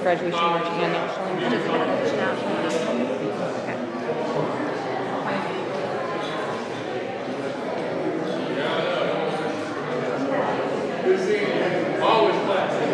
graduation march and national anthem? Just national anthem. Okay. Always classic.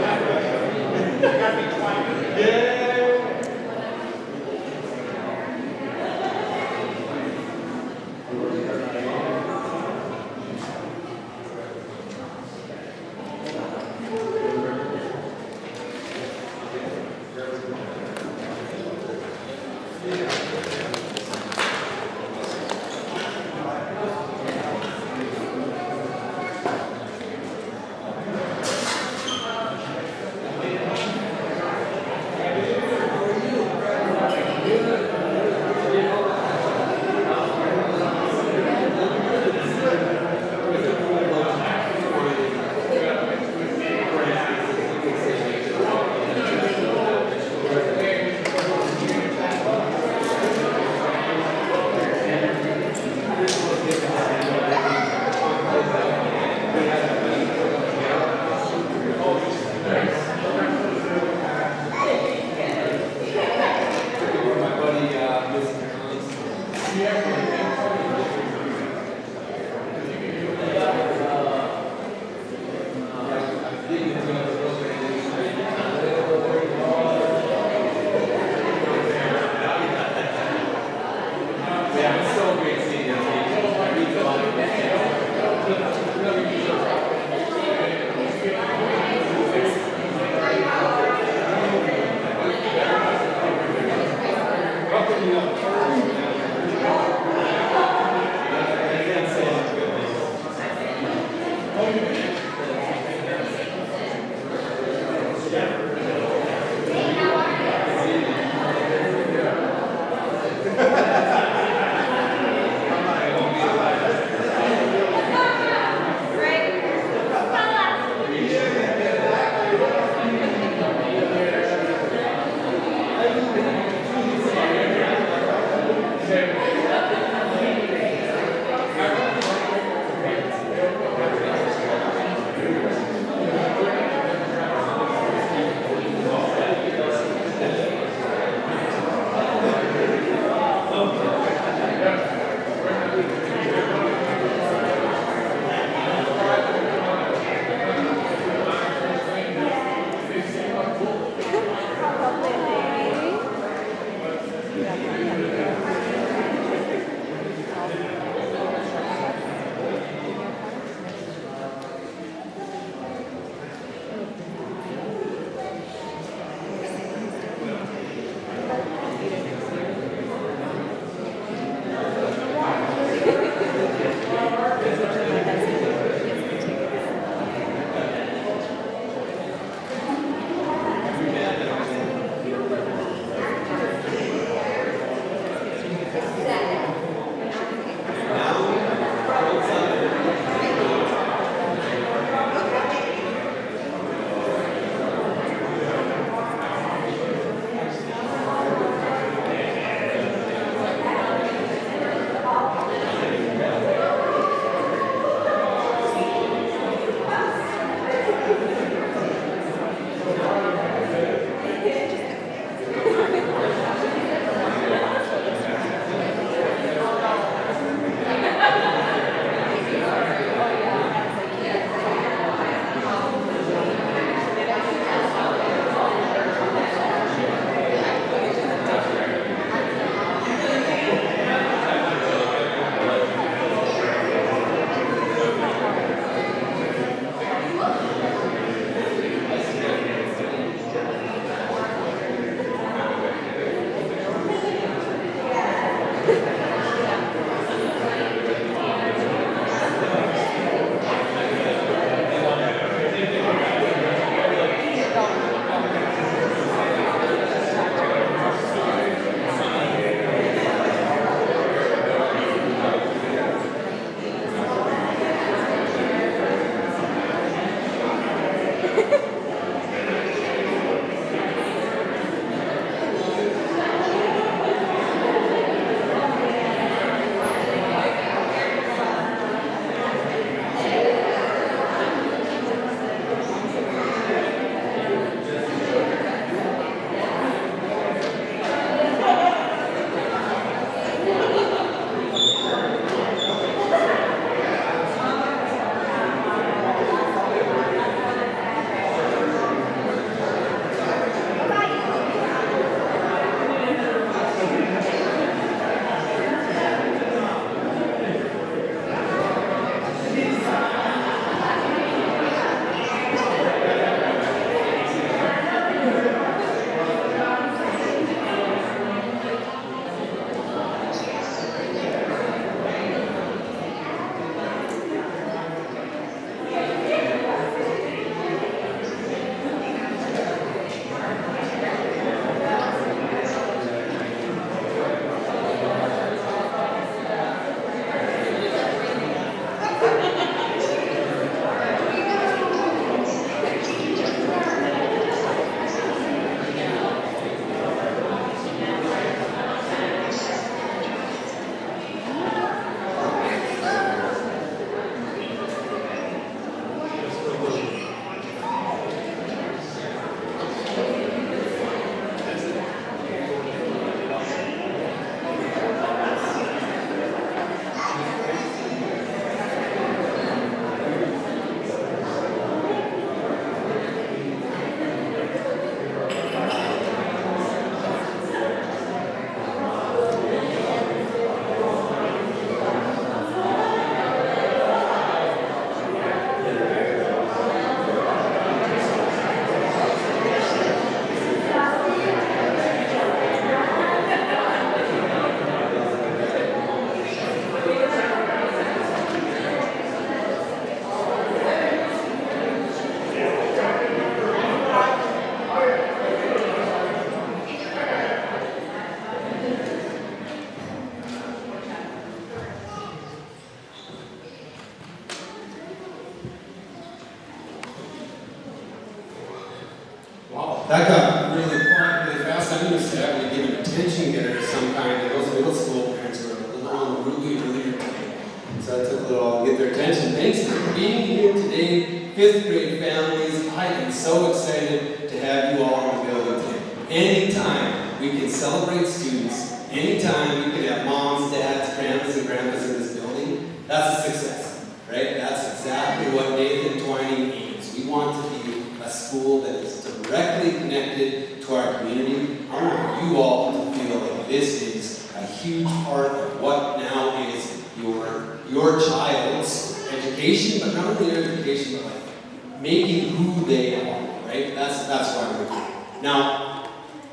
That got really quiet really fast. I'm used to having to give an attention getter of some kind, and those middle school parents were a little unruly earlier today. So I took a little while to get their attention. Thanks for being here today, 5th grade families. I am so excited to have you all in the building today. Anytime we can celebrate students, anytime we can have moms, dads, grandmas, and grandpas in this building, that's a success, right? That's exactly what Nathan Twining aims. We want to be a school that is directly connected to our community. I want you all to feel like this is a huge part of what now is your child's education, but not only their education, but like making who they are, right? That's why we're here. Now,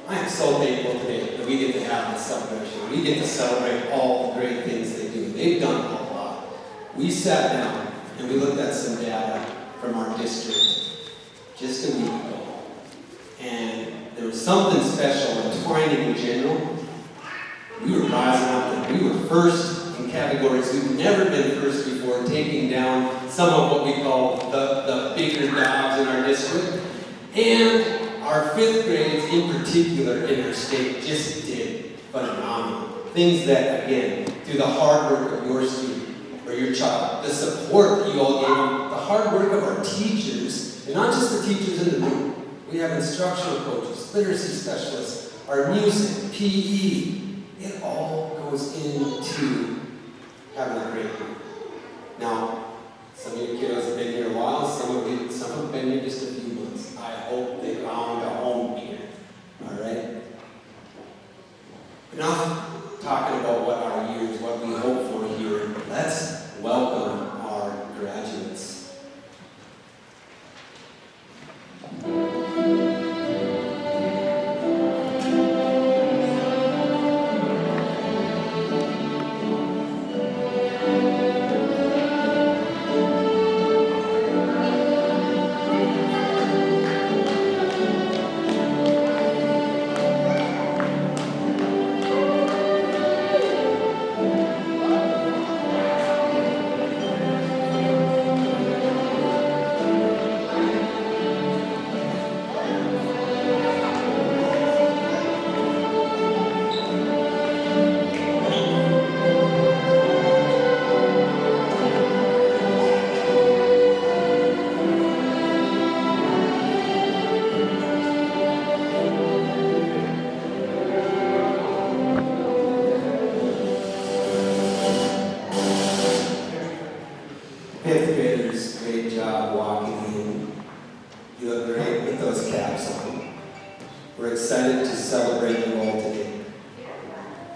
I am so thankful today that we get to have this celebration. We get to celebrate all the great things they do. They've done a lot. We sat down and we looked at some data from our district just a week ago. And there was something special in Twining in general. We were rising up and we were first in categories we've never been first before, taking down some of what we call the bigger dogs in our district. And our 5th grades in particular in our state just did phenomenal. Things that, again, through the hard work of your student or your child, the support that you all gave them, the hard work of our teachers, and not just the teachers in the room. We have instructional coaches, literacy specialists, our music, PE. It all goes into having a great year. Now, some of you kiddos have been here a while, some have been here just a few months. I hope they found a home here. Alright? Enough talking about what our years, what we hope for here. Let's welcome our graduates.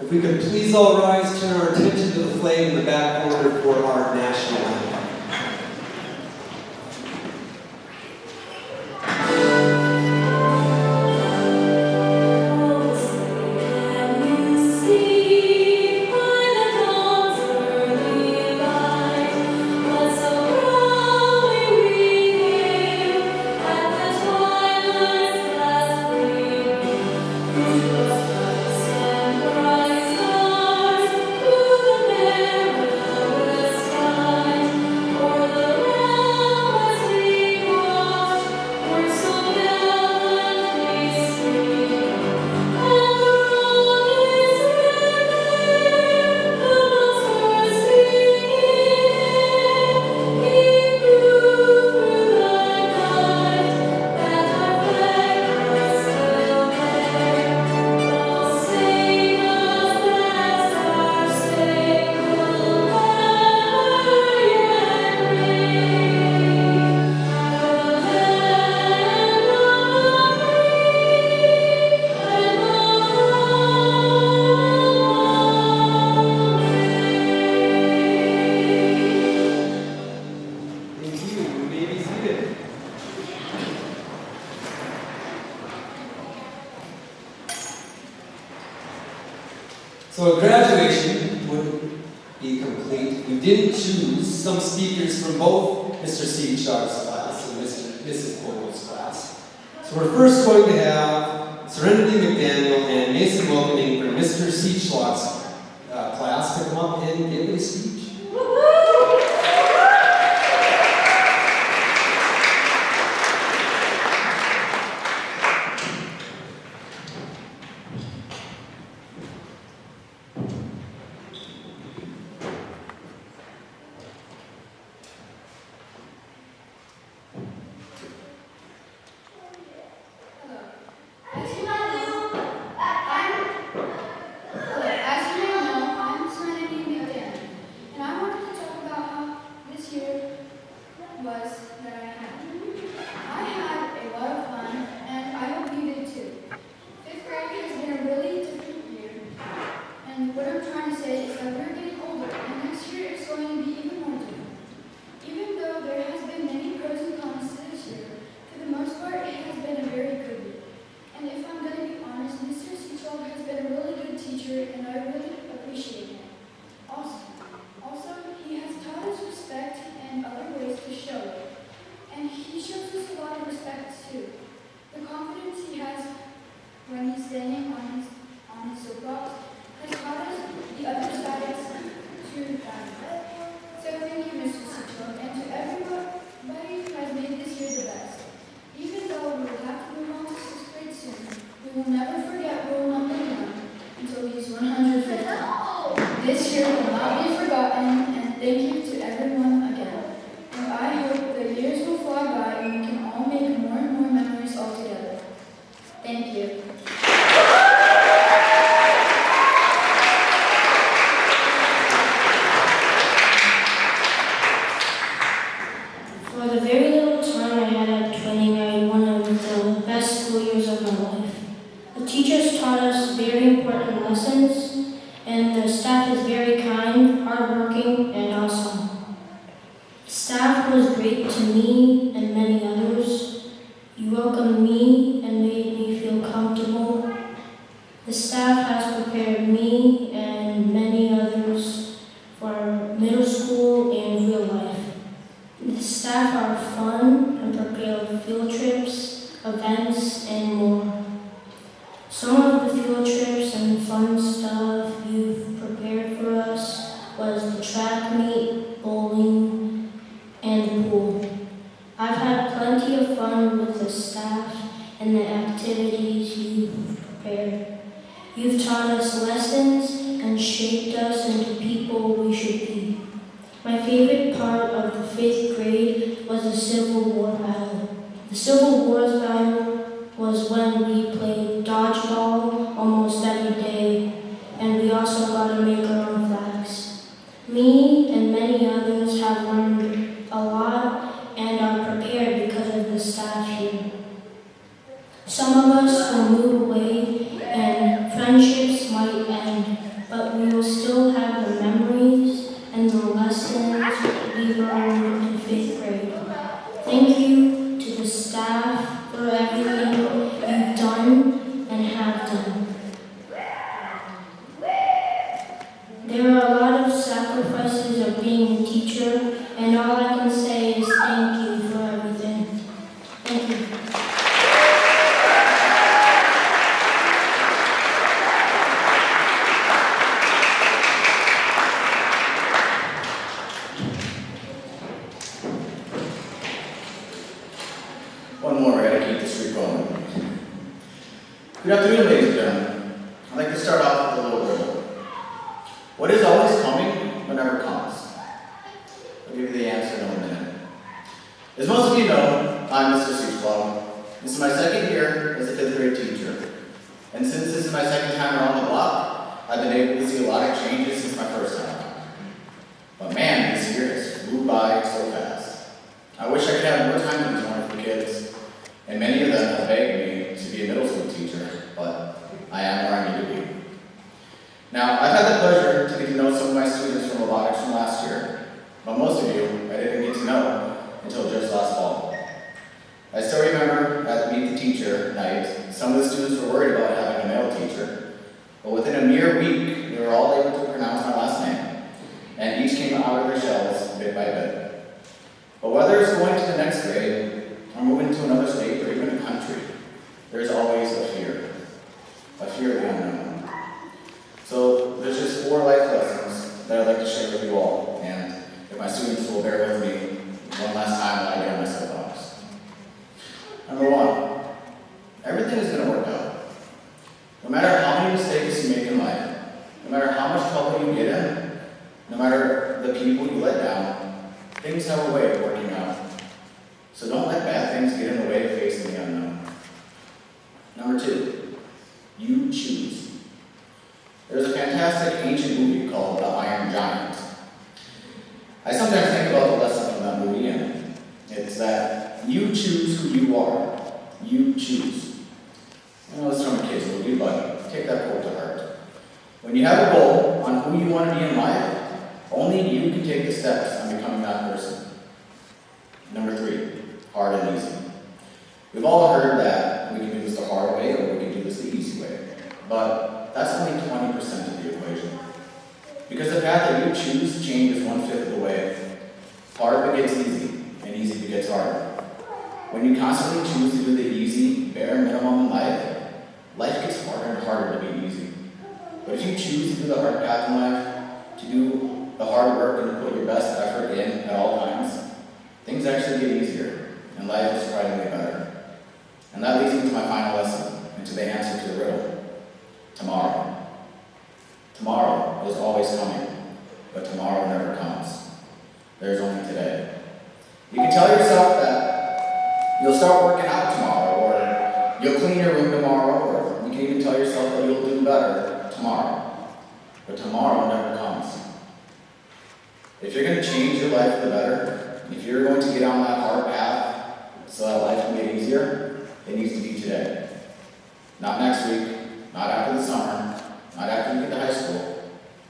If we could please all rise, turn our attention to the flag in the back corner for our national anthem. So a graduation would be complete. We didn't choose some speakers from both Mr. Seachock's class and Mrs. Bogo's class. So we're first going to have Serenity McDaniel and Mason Wilkening from Mr. Seachock's class to come up and give a speech. great to me and many others. You welcomed me and made me feel comfortable. The staff has prepared me and many others for middle school and real life. The staff are fun and prepare field trips, events, and more. Some of the field trips and fun stuff you've prepared for us was the track meet, bowling, and the pool. I've had plenty of fun with the staff and the activities you've prepared. You've taught us lessons and shaped us into people we should be. My favorite part of the 5th grade was the Civil War battle. The Civil War battle was when we played dodgeball almost every day, and we also got to make our own flags. Me and many others have learned a lot and are prepared because of the staff here. Some of us will move away and friendships might end, but we will still have the memories and the lessons we learned in 5th grade. Thank you to the staff for everything you've done and have done. There are a lot of sacrifices of being a teacher, and all I can say is thank you for everything. Thank you. One more, I gotta keep the streak going. Good afternoon, ladies and gentlemen. I'd like to start off with a little riddle. What is always coming but never comes? I'll give you the answer in a minute. As most of you know, I'm Mr. Seachblom. This is my 2nd year as a 5th grade teacher. And since this is my 2nd time around the block, I've been able to see a lot of changes since my 1st time. But man, this year has flew by so fast. I wish I could have more time with these wonderful kids, and many of them have begged me to be a middle school teacher, but I am where I need to be. Now, I've had the pleasure to get to know some of my students from robotics from last year, but most of you I didn't get to know until just last fall. I still remember at the Meet the Teacher night, some of the students were worried about having a male teacher, but within a mere week, they were all able to pronounce my last name, and each came out of their shells bit by bit. But whether it's going to the next grade, or moving to another state, or even a country, there's always a fear of the unknown. So there's just 4 life lessons that I'd like to share with you all, and if my students will bear with me one last time while I get on my soapbox. Number 1, everything is going to work out. No matter how many mistakes you make in life, no matter how much trouble you get in, no matter the people you let down, things have a way of working out. So don't let bad things get in the way of facing the unknown. Number 2, you choose. There's a fantastic ancient movie called The Iron Giant. I sometimes think about the lesson from that movie, and it's that you choose who you are. You choose. I know it's from a kid's movie, but take that quote to heart. When you have a goal on who you want to be in life, only you can take the steps on becoming that person. Number 3, hard and easy. We've all heard that we can do this the hard way or we can do this the easy way. But that's only 20% of the equation. Because the path that you choose changes 1/5 of the way. Hard begets easy, and easy begets hard. When you constantly choose to do the easy, bare minimum in life, life gets harder and harder to be easy. But if you choose to do the hard path in life, to do the hard work and to put your best effort in at all times, things actually get easier, and life is surprisingly better. And that leads me to my final lesson, and to the answer to the riddle. Tomorrow. Tomorrow is always coming, but tomorrow never comes. There's only today. You can tell yourself that you'll start working out tomorrow, or you'll clean your room tomorrow, or you can even tell yourself that you'll do better tomorrow. But tomorrow never comes. If you're going to change your life for the better, if you're going to get on that hard path so that life can get easier, it needs to be today. Not next week, not after the summer, not after you get to high school,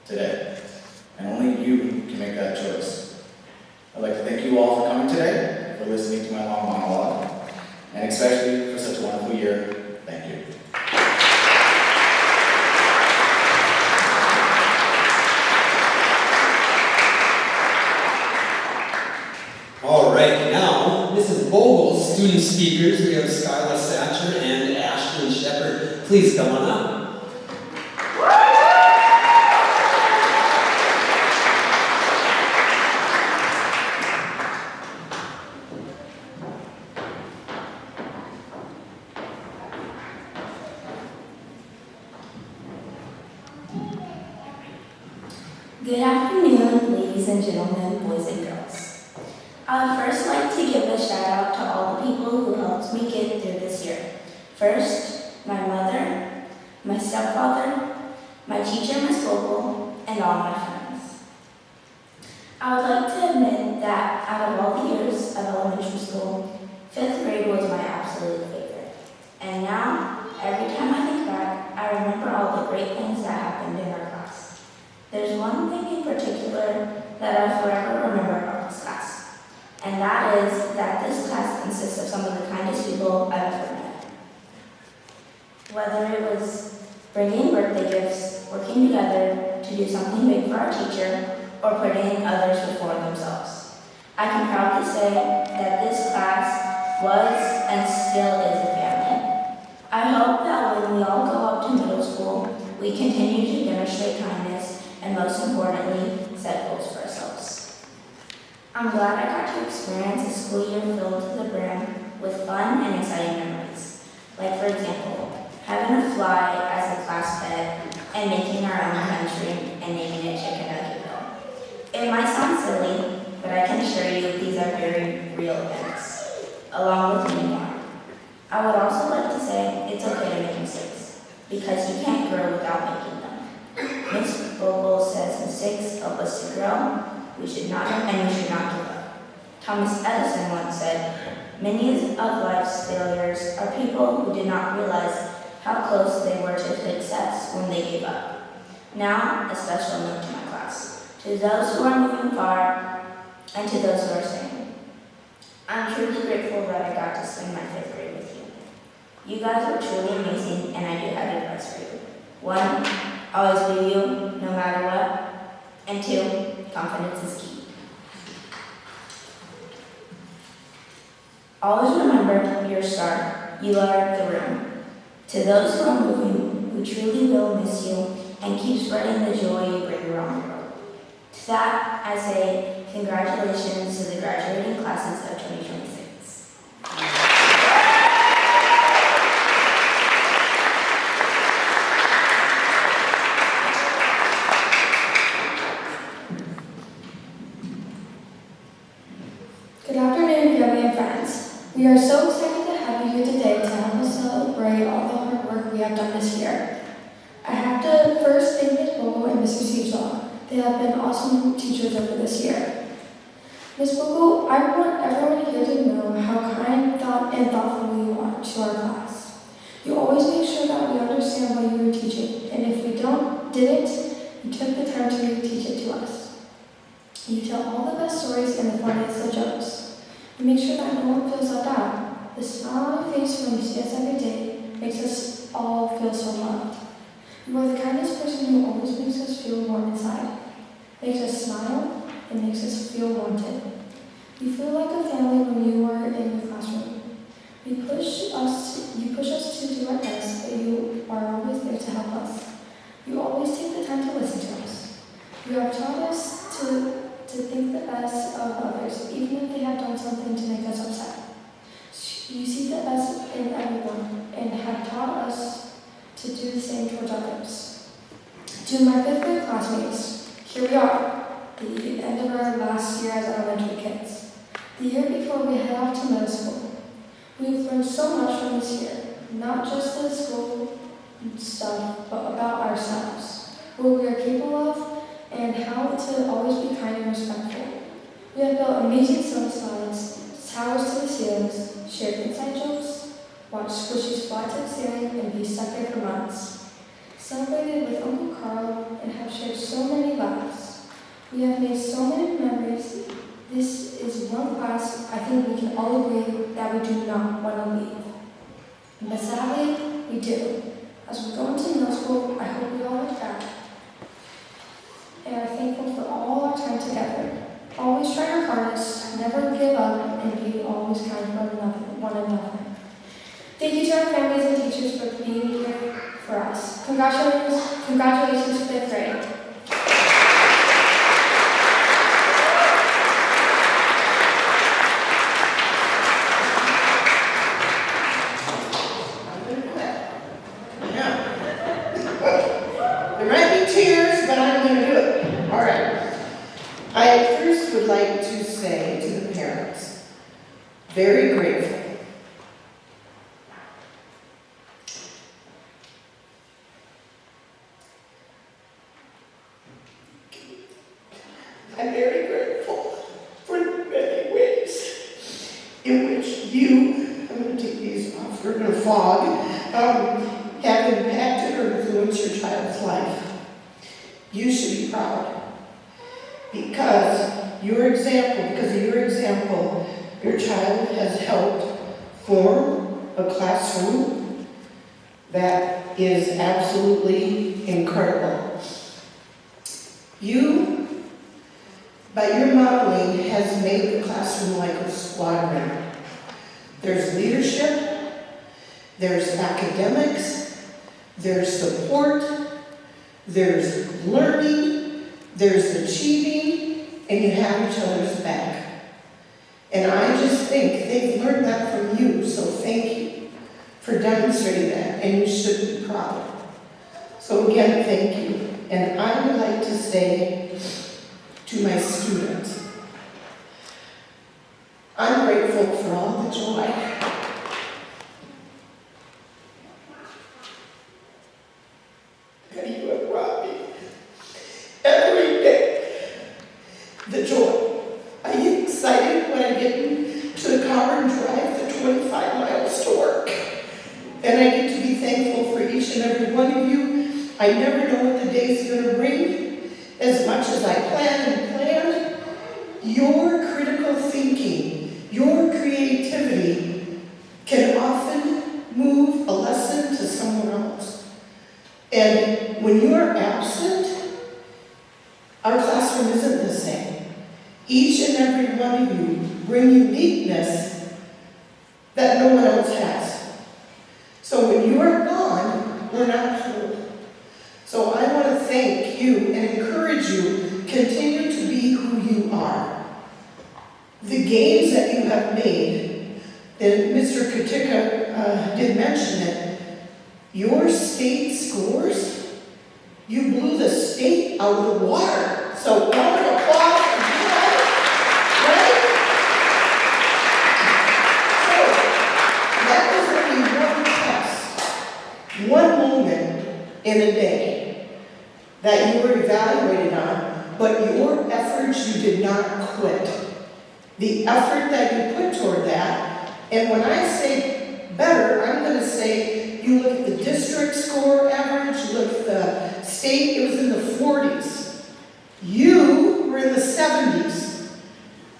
today. And only you can make that choice. I'd like to thank you all for coming today. especially for such a wonderful year. Thank you. All right, now, Mrs. Vogel's student speakers, we have Skyla Satcher and Ashlyn Shepard. Please come on up. Good afternoon, ladies and gentlemen, boys and girls. I would first like to give a shout out to all the people who helped me get through this year. First, my mother, my stepfather, my teacher, Miss Vogel, and all my friends. I would like to admit that out of all the years of elementary school, 5th grade was my absolute favorite. And now, every time I think back, I remember all the great things that happened in our class. There's one thing in particular that I'll forever remember about this class, and that is that this class consists of some of the kindest people I've ever met. Whether it was bringing birthday gifts, working together to do something big for our teacher, or putting others before themselves, I can proudly say that this class was and still is a family. I hope that when we all go up to middle school, we continue to demonstrate kindness and most importantly, set goals for ourselves. I'm glad I got to experience a school year filled to the brim with fun and exciting memories. Like for example, having a fly as a class pet and making our own country and naming it Chicken Nuggetville. It might sound silly, but I can assure you these are very real events, along with many more. I would also like to say it's okay to make mistakes, because you can't grow without making them. Ms. Vogel says mistakes help us to grow, we should not give up. Thomas Edison once said, many of life's failures are people who did not realize how close they were to success when they gave up. Now, a special note to my class, to those who are moving far, and to those who are staying. I'm truly grateful that I got to spend my 5th grade with you. You guys were truly amazing, and I do have advice for you. 1, always be you, no matter what. And 2, confidence is key. Always remember your star. You are the room. To those who are moving, we truly will miss you and keep spreading the joy you bring around the world. To that, I say congratulations to the graduating classes of 2026. Good afternoon, family and friends. We are so excited to have you here today to help us celebrate all the hard work we have done this year. I have to first thank Ms. Vogel and Mr. Seesaw. They have been awesome teachers over this year. Ms. Vogel, I want everyone here to know how kind, and thoughtful you are to our class. You always make sure that we understand what you were teaching, and if we didn't, you took the time to teach it to us. You tell all the best stories and the funniest of jokes. You make sure that no one feels left out. The smile on your face when you see us every day makes us all feel so loved. You are the kindest person who always makes us feel warm inside, makes us smile, and makes us feel wanted. You feel like a family when you are in the classroom. You push us to do our best, but you are always there to help us. You always take the time to listen to us. You have taught us to think the best of others, even if they have done something to make us upset. You see the best in everyone and have taught us to do the same towards others. To my 5th grade classmates, here we are, the end of our last year as elementary kids. The year before we head off to middle school. We've learned so much from this year, not just the school stuff, but about ourselves, what we are capable of, and how to always be kind and respectful. We have built amazing snow slides, towers to the ceilings, shared inside jokes, watched squishies fly to the ceiling and be stuck there for months, celebrated with Uncle Carl, and have shared so many laughs. We have made so many memories. This is one class I think we can all agree that we do not want to leave. But sadly, we do. As we go into middle school, I hope we all look back and are thankful for all our time together. Always try our hardest, never give up, and be always kind for one another. Thank you to our families and teachers for being here for us. Congratulations, 5th grade. There might be tears, but I'm going to do it. All right. I first would like to say to the parents, very grateful. I'm very grateful for the many ways in which you, I'm going to take these off, we're going to fog, have impacted or influenced your child's life. You should be proud. Because of your example, your child has helped form a classroom that is absolutely incredible. You, by your modeling, has made the classroom like a squadron. There's leadership, there's academics, there's support, there's learning, there's achieving, and you have each other's back. And I just think they've learned that from you, so thank you for demonstrating that, and you should be proud. So again, thank you. And I would like to say to my students, I'm grateful for all the joy that you have brought me every day. The joy. I get excited when I get into the car and drive the 25 miles to work. And I get to be thankful for each and every one of you. I never know what the day's going to bring. As much as I plan, your critical thinking, your creativity can often move a lesson to someone else. And when you are absent, our classroom isn't the same. Each and every one of you bring uniqueness that no one else has. So when you are gone, we're not whole. So I want to thank you and encourage you, continue to be who you are. The gains that you have made, and Mr. Katika did mention it, your state scores, you blew the state out of the water. So round of applause for you guys, right? So that was only one test, one moment in a day that you were evaluated on, but your efforts, you did not quit. The effort that you put toward that, and when I say better, I'm going to say you look at the district score average, you look at the state, it was in the 40s. You were in the 70s,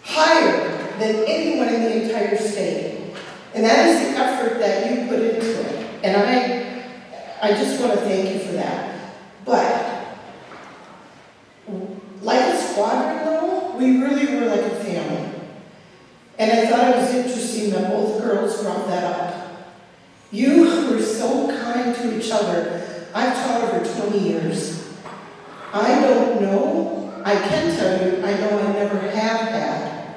higher than anyone in the entire state. And that is the effort that you put into it. And I just want to thank you for that. But like a squadron, though, we really were like a family. And I thought it was interesting that both girls brought that up. You were so kind to each other. I've taught over 20 years. I don't know, I can tell you, I know I never have had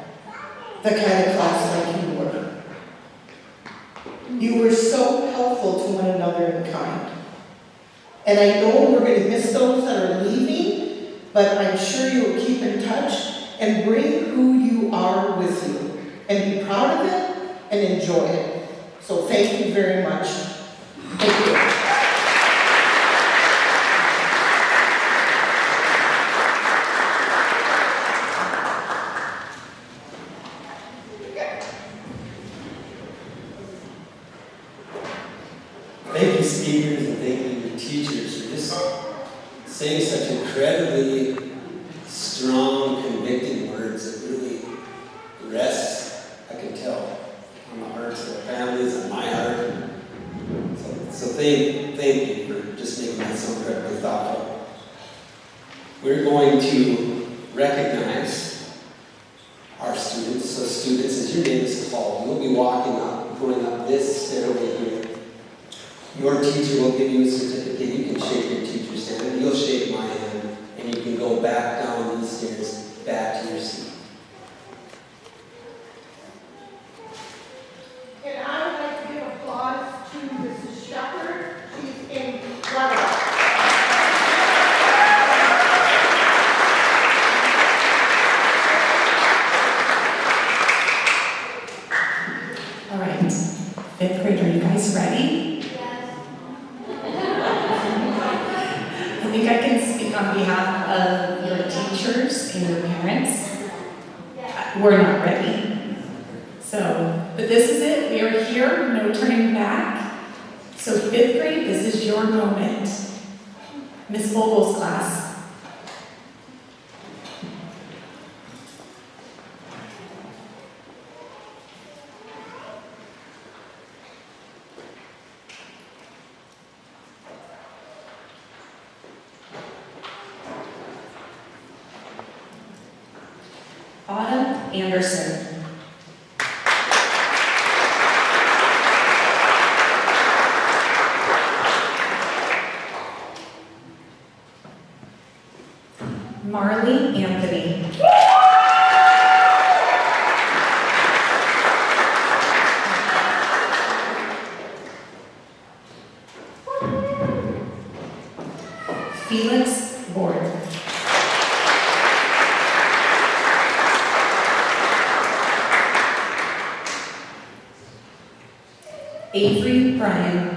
the kind of class like you were. You were so helpful to one another and kind. And I know we're going to miss those that are leaving, but I'm sure you will keep in touch and bring who you are with you. And be proud of it and enjoy it. So thank you very much. Thank you. Thank you, speakers, and thank you, your teachers, for just saying such incredibly strong, convicting words that really rest, I can tell, on the hearts of the families and my heart. thank you for just making that so incredibly thoughtful. We're going to recognize our students. So students, as your name is called, you'll be going up this stairway here. Your teacher will give you a certificate. You can shake your teacher's hand, and you'll shake my hand, and you can go back down these stairs, back to your seat. And I would like to give applause to Mrs. Shepherd. She's incredible. All right, fifth grade, are you guys ready? I think I can speak on behalf of your teachers and your parents. We're not ready. But this is it. We are here, no turning back. So fifth grade, this is your moment. Miss Vogel's class. Autumn Anderson. Marley Anthony. Felix Board. Avery Bryan.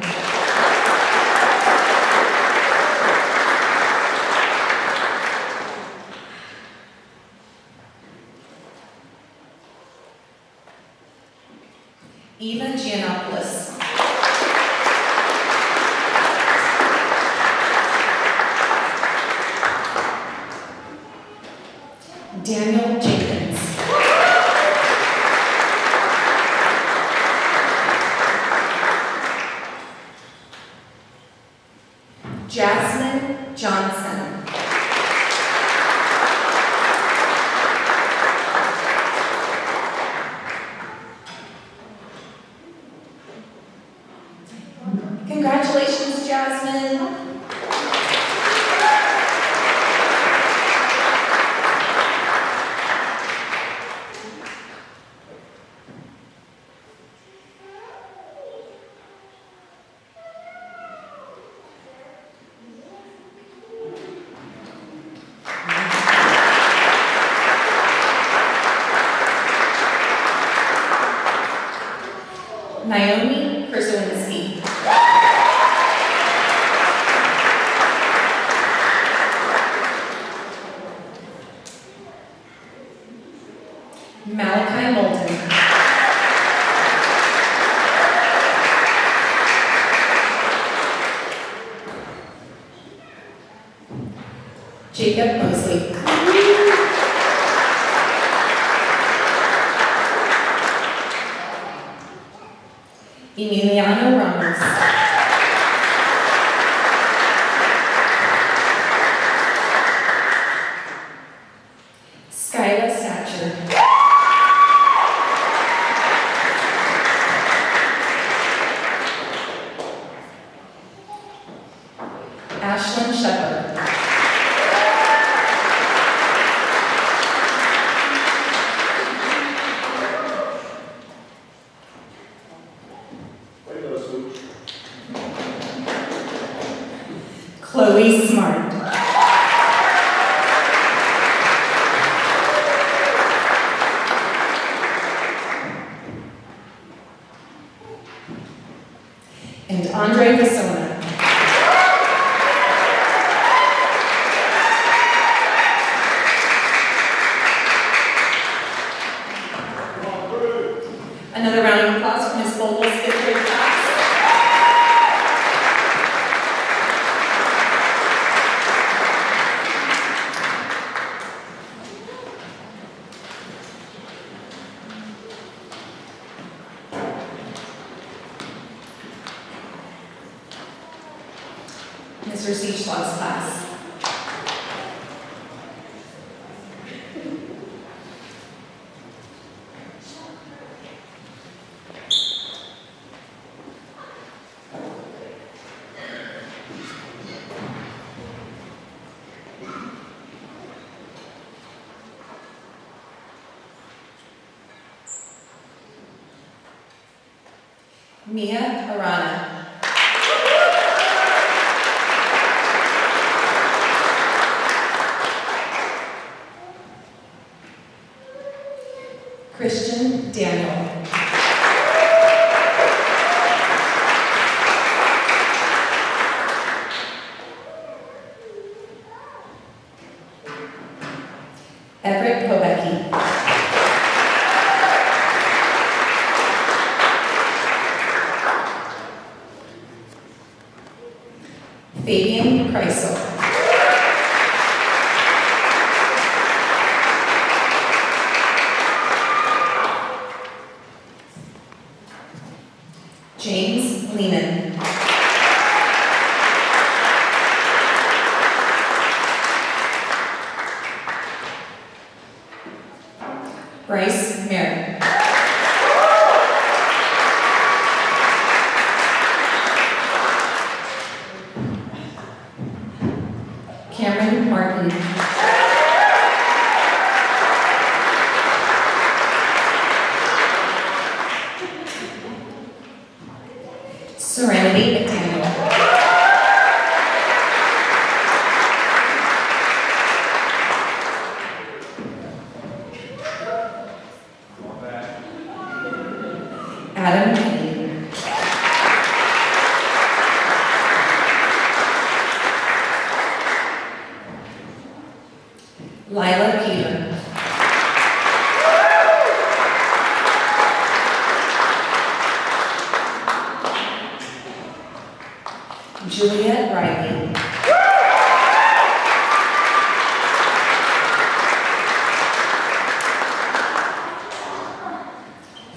Eva Giannopoulos. Daniel Jenkins. Jasmine Johnson. Congratulations, Jasmine. Naomi Krasowinski. Malachi Moulton. Jacob Mosley. Emiliano Ramos. Skyla Satcher. Ashlyn Shepard. Chloe Smart. And Andre Vasona. Another round of applause for Ms. Vogel's fifth grade class. Mr. Seachlog's class. Mia Arana. Christian Daniel. Everett Kobecki. Fabian Kreisel. James Lehman. Bryce Merritt. Cameron Martin. Serenity McDaniel. Adam Kennedy. Lila Peter. Juliet Riley.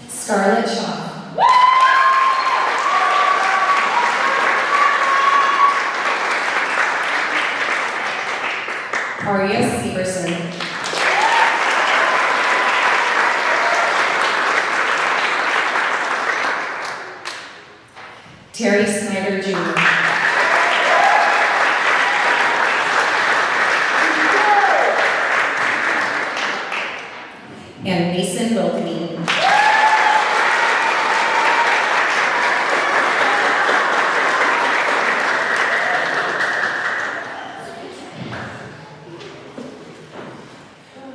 Scarlett Shaw. Arya Severson. Terry Snyder Jr. And Mason Wilkeny.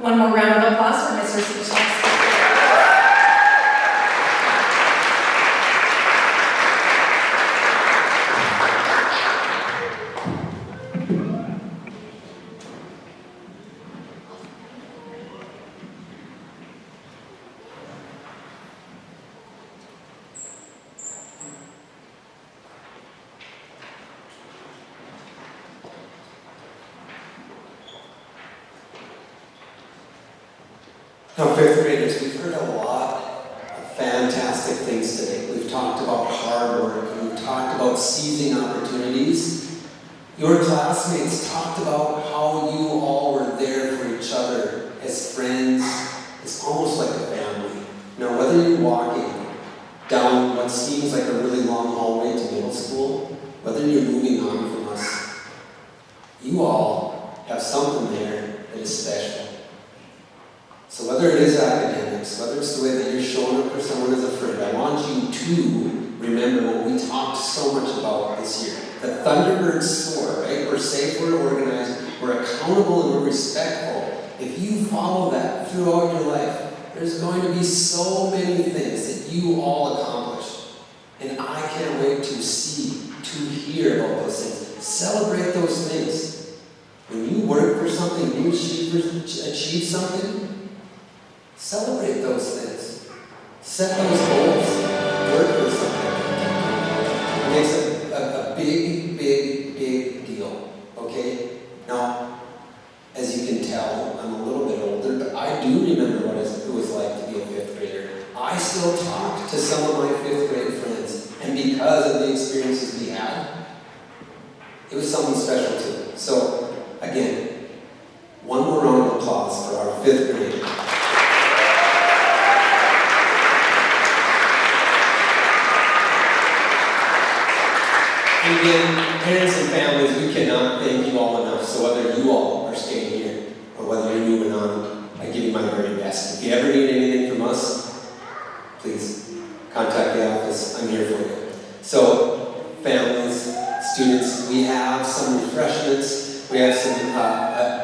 One more round of applause for Mr. Seachlog. Now, fifth graders, we've heard a lot of fantastic things today. We've talked about hard work, and we've talked about seizing opportunities. Your classmates talked about how you all were there for each other as friends. It's almost like a family. Now, whether you're walking down what seems like a really long hallway to middle school, whether you're moving on from us, you all have something there that is special. So whether it is academics, whether it's the way that you're showing up for someone as a friend, I want you to remember what we talked so much about this year. The Thunderbird soar, right? We're safe, we're organized, we're accountable, and we're respectful. If you follow that throughout your life, there's going to be so many things that you all accomplish. And I can't wait to see, to hear about those things. Celebrate those things. When you work for something, you achieve something, celebrate those things. Set those goals. Work for something. It makes a big, big, big deal. Okay? Now, as you can tell, I'm a little bit older, but I do remember what it was like to be a fifth grader. I still talk to some of my fifth grade friends, and because of the experiences we had, It was something special too. So, again, one more round of applause for our 5th grade. And again, parents and families, we cannot thank you all enough. So whether you all are staying here or whether you're moving on, I give you my very best. If you ever need anything from us, please contact the office. I'm here for you. So, families, students, we have some refreshments. We have some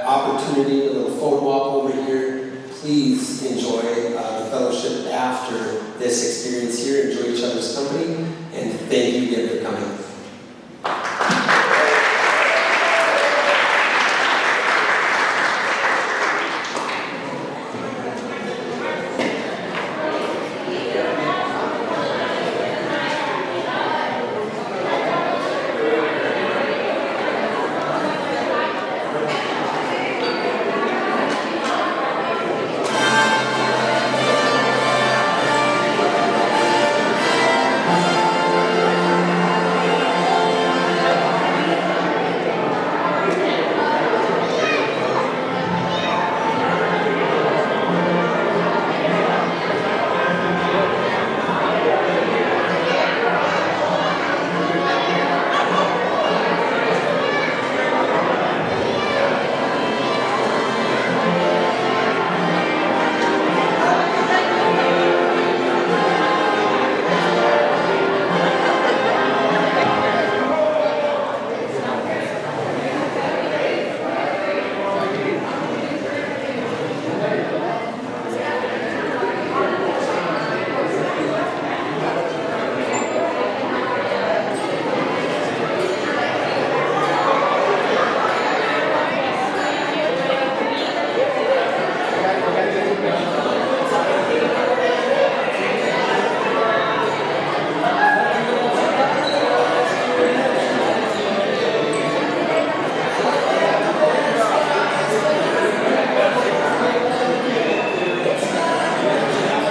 opportunity, a little photo op over here. Please enjoy the fellowship after this experience here. Enjoy each other's company. And thank you again for coming.